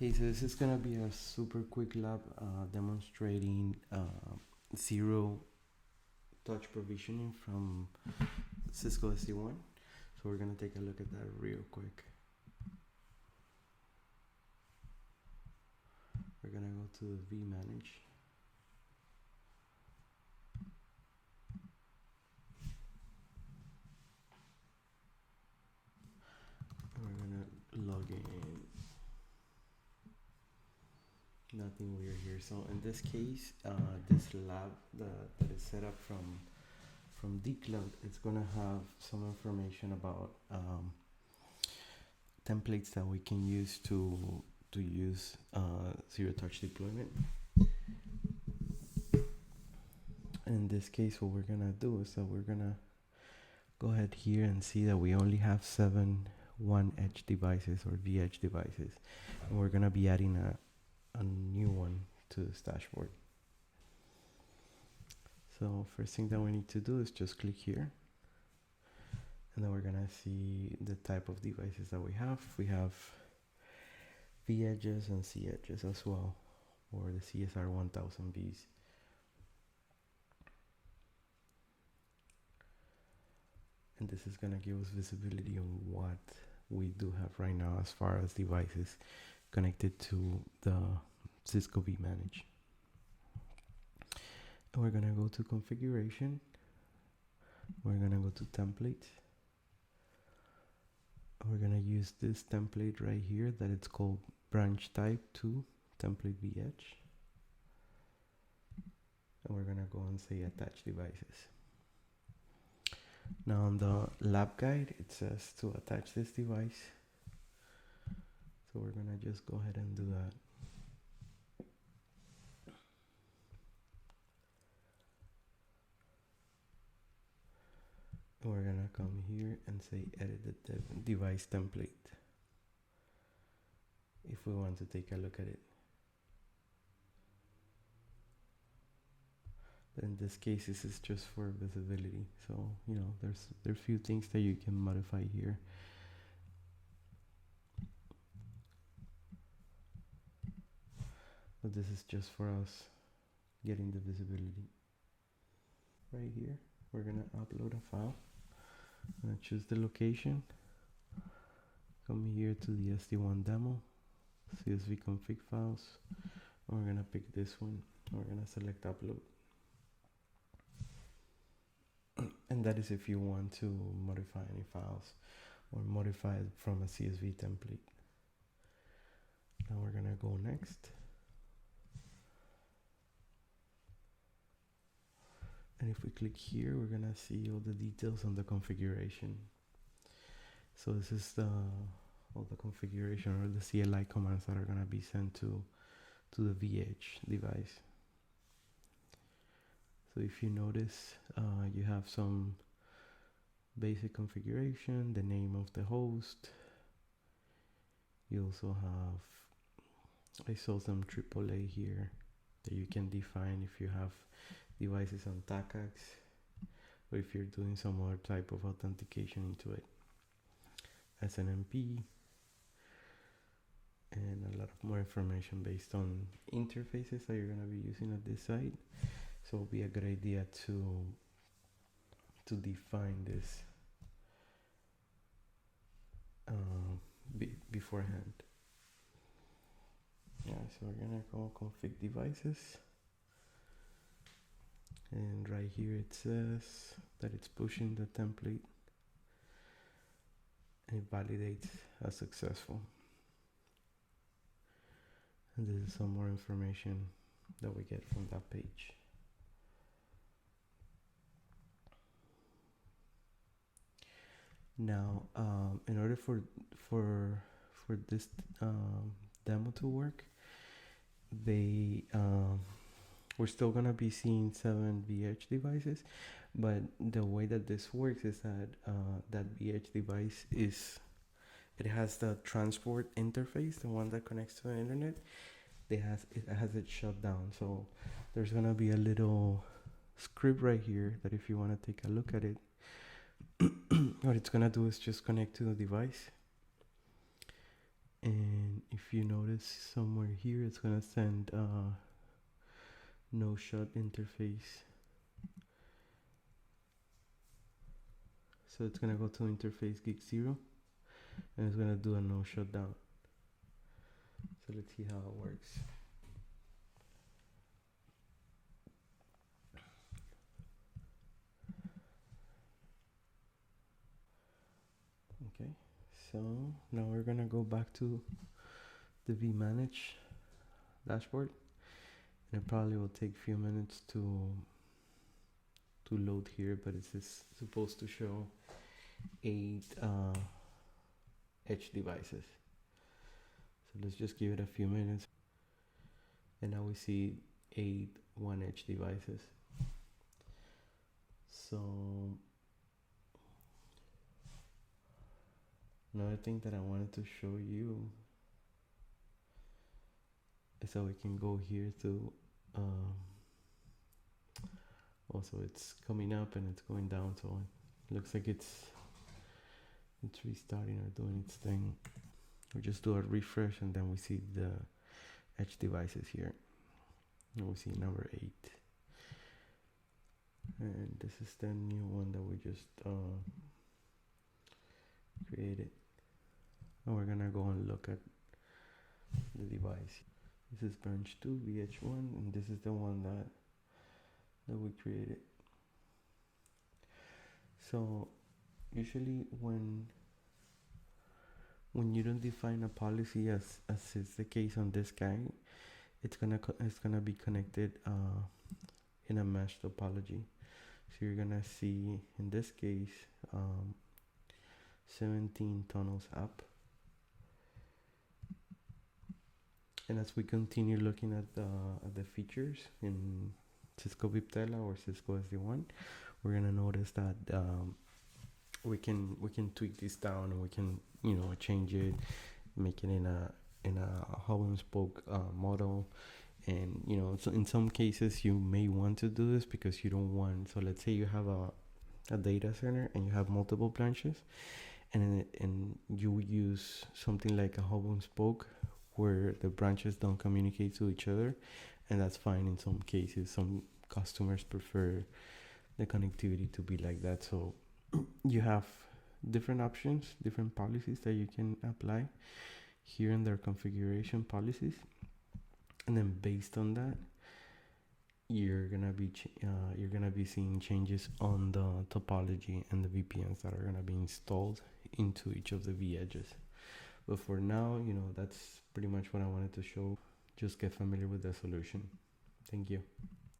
Hey, so this is gonna be a super quick lab demonstrating zero touch provisioning from Cisco SD-WAN. So we're gonna take a look at that real quick. We're gonna go to the vManage. We're gonna log in. Nothing weird here. So in this case, this lab that is set up from dcloud, it's gonna have some information about templates that we can use to use zero touch deployment. In this case, what we're gonna do is that we're gonna go ahead here and see that we only have 7 1H devices or VH devices, and we're gonna be adding a new one to this dashboard. So first thing that we need to do is just click here, and then we're gonna see the type of devices that we have. We have V edges and C edges as well, or the CSR 1000Bs. And this is gonna give us visibility on what we do have right now as far as devices connected to the Cisco vManage. And we're gonna go to configuration. We're gonna go to template. We're gonna use this template right here that it's called branch type 2 template VH. And we're gonna go and say attach devices. Now on the lab guide, it says to attach this device. So we're gonna just go ahead and do that. And we're gonna come here and say edit the device template if we want to take a look at it. But in this case, this is just for visibility. So, you know, there's a few things that you can modify here. But this is just for us getting the visibility. Right here, we're gonna upload a file. I'm gonna choose the location. Come here to the SD-WAN demo, CSV config files. And we're gonna pick this one. We're gonna select upload. And that is if you want to modify any files or modify it from a CSV template. Now we're gonna go next. And if we click here, we're gonna see all the details on the configuration. So this is all the configuration or the CLI commands that are gonna be sent to the VH device. So if you notice, you have some basic configuration, the name of the host. You also have, I saw some AAA here that you can define if you have devices on TACAX or if you're doing some other type of authentication into it. SNMP, and a lot of more information based on interfaces that you're going to be using at this site. So it'll be a good idea to define this beforehand. Yeah, so we're gonna go config devices, and right here it says that it's pushing the template and it validates as successful. And this is some more information that we get from that page. Now, in order for this demo to work, we're still gonna be seeing 7 VH devices, but the way that this works is that that VH device it has the transport interface, the one that connects to the internet. It has it shut down. So there's gonna be a little script right here that if you want to take a look at it, what it's gonna do is just connect to the device, And if you notice somewhere here, it's gonna send no shut interface. So it's gonna go to interface gig 0 and it's gonna do a no shutdown. So let's see how it works. Okay, so now we're gonna go back to the vManage dashboard, and it probably will take a few minutes to load here, but it's just supposed to show 8 edge devices. So let's just give it a few minutes, and now we see 8 one edge devices. So another thing that I wanted to show you is how we can go here to also it's coming up and it's going down, so it looks like it's restarting or doing its thing. We just do a refresh and then we see the edge devices here, and we see number 8, and this is the new one that we just created, and we're gonna go and look at the device. This is branch 2 VH1, and this is the one that we created. So usually when you don't define a policy, as is the case on this guy, it's gonna be connected in a mesh topology. So you're gonna see in this case 17 tunnels up, and as we continue looking at the features in Cisco Viptela or Cisco SD-WAN, we're gonna notice that we can tweak this down, and we can change it, make it in a hub and spoke model. And so in some cases you may want to do this because you don't want, so let's say you have a data center and you have multiple branches, and you use something like a hub and spoke where the branches don't communicate to each other, and that's fine in some cases. Some customers prefer the connectivity to be like that, so you have different options, different policies that you can apply here in their configuration policies, and then based on that you're gonna be seeing changes on the topology and the VPNs that are gonna be installed into each of the V edges. But for now, that's pretty much what I wanted to show. Just get familiar with the solution. Thank you.